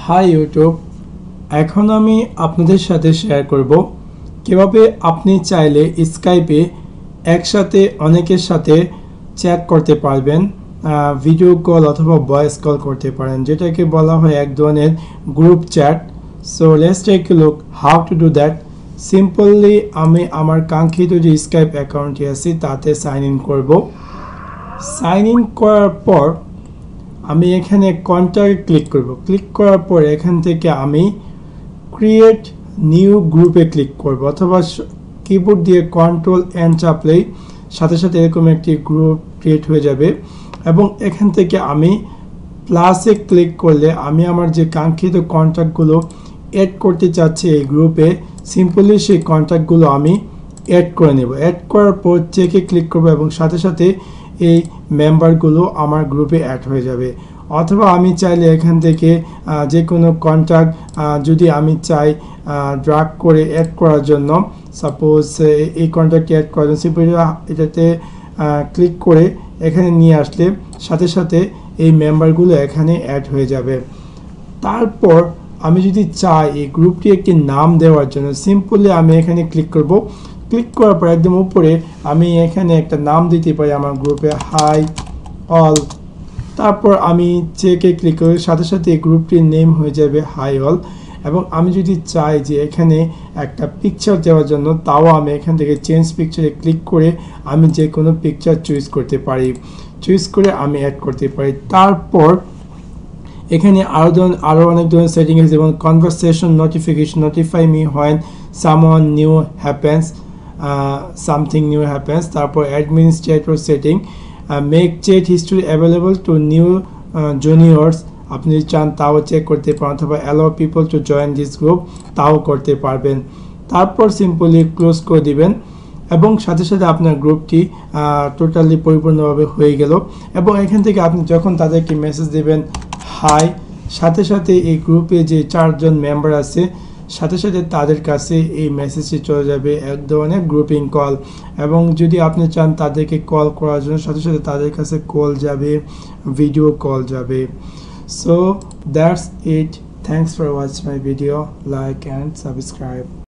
High YouTube, এখন আমি আপনাদের সাথে শেয়ার করব কিভাবে আপনি চাইলে স্কাইপে একসাথে অনেকের সাথে চ্যাট করতে পারবেন, ভিডিও কল অথবা ভয়েস কল করতে পারেন, যেটাকে বলা হয় এক ধরনের group chat. So let's take a look how to do that. Simply আমি আমার কাঙ্ক্ষিত যে স্কাইপ অ্যাকাউন্টটি আছে তাতে সাইন ইন করব। সাইন ইন করার পর আমি এখানে কন্ট্যাক্টে ক্লিক করব। ক্লিক করার পর এখান থেকে আমি ক্রিয়েট নিউ গ্রুপে ক্লিক করব, অথবা কিবোর্ড দিয়ে কন্ট্রোল এন চাপলেই সাথে সাথে এরকম একটি গ্রুপ ক্রিয়েট হয়ে যাবে। এবং এখান থেকে আমি প্লাসে ক্লিক করলে আমি আমার যে কাঙ্ক্ষিত কন্ট্যাক্টগুলো অ্যাড করতে চাচ্ছি এই গ্রুপে, সিম্পলি সেই কন্ট্যাক্টগুলো আমি অ্যাড করে নেব। অ্যাড করার পর চেকে ক্লিক করব এবং সাথে সাথে এই মেম্বারগুলো আমার গ্রুপে অ্যাড হয়ে যাবে। অথবা আমি চাইলে এখান থেকে যে কোনো কন্ট্যাক্ট যদি আমি চাই ড্র্যাগ করে অ্যাড করার জন্য, সাপোজ এই কন্ট্যাক্টে অ্যাড করার জন্য সিম্পলি এটাতে ক্লিক করে এখানে নিয়ে আসলে সাথে সাথে এই মেম্বারগুলো এখানে অ্যাড হয়ে যাবে। তারপর আমি যদি চাই এই গ্রুপটি একটি নাম দেওয়ার জন্য, সিম্পলি আমি এখানে ক্লিক করব। ক্লিক করার পর একদম উপরে আমি এখানে একটা নাম দিতে পারি আমার গ্রুপে, হাই অল। তারপর আমি চেকে ক্লিক করার সাথে সাথে এই গ্রুপটির নেম হয়ে যাবে হাই অল। এবং আমি যদি চাই যে এখানে একটা পিকচার দেওয়ার জন্য, তাও আমি এখান থেকে চেঞ্জ পিকচারে ক্লিক করে আমি যে কোনো পিকচার চুজ করতে পারি, চুজ করে আমি অ্যাড করতে পারি। তারপর এখানে আরও অনেক ধরনের সেটিং আছে, যেমন conversation notification, notify me when someone new happens, something new happens. তারপর administrator setting, make chat history available to new juniors, আপনি যদি চান তাও চেক করতে পারেন, অথবা allow people to join this group, তাও করতে পারবেন। তারপর সিম্পলি ক্লোজ করে দিবেন এবং সাথে সাথে আপনার গ্রুপটি টোটালি পরিপূর্ণভাবে হয়ে গেল। এবং এখান থেকে আপনি যখন তাদেরকে মেসেজ দেবেন হাই, সাথে সাথে এই গ্রুপে যে 4 জন মেম্বার আছে সাথে সাথে তাদের কাছে এই মেসেজটি চলে যাবে, এক ধরনের গ্রুপিং কল। এবং যদি আপনি চান তাদেরকে কল করার জন্য, সাথে সাথে তাদের কাছে কল যাবে, ভিডিও কল যাবে। So that's it. Thanks for watching my video. Like and subscribe.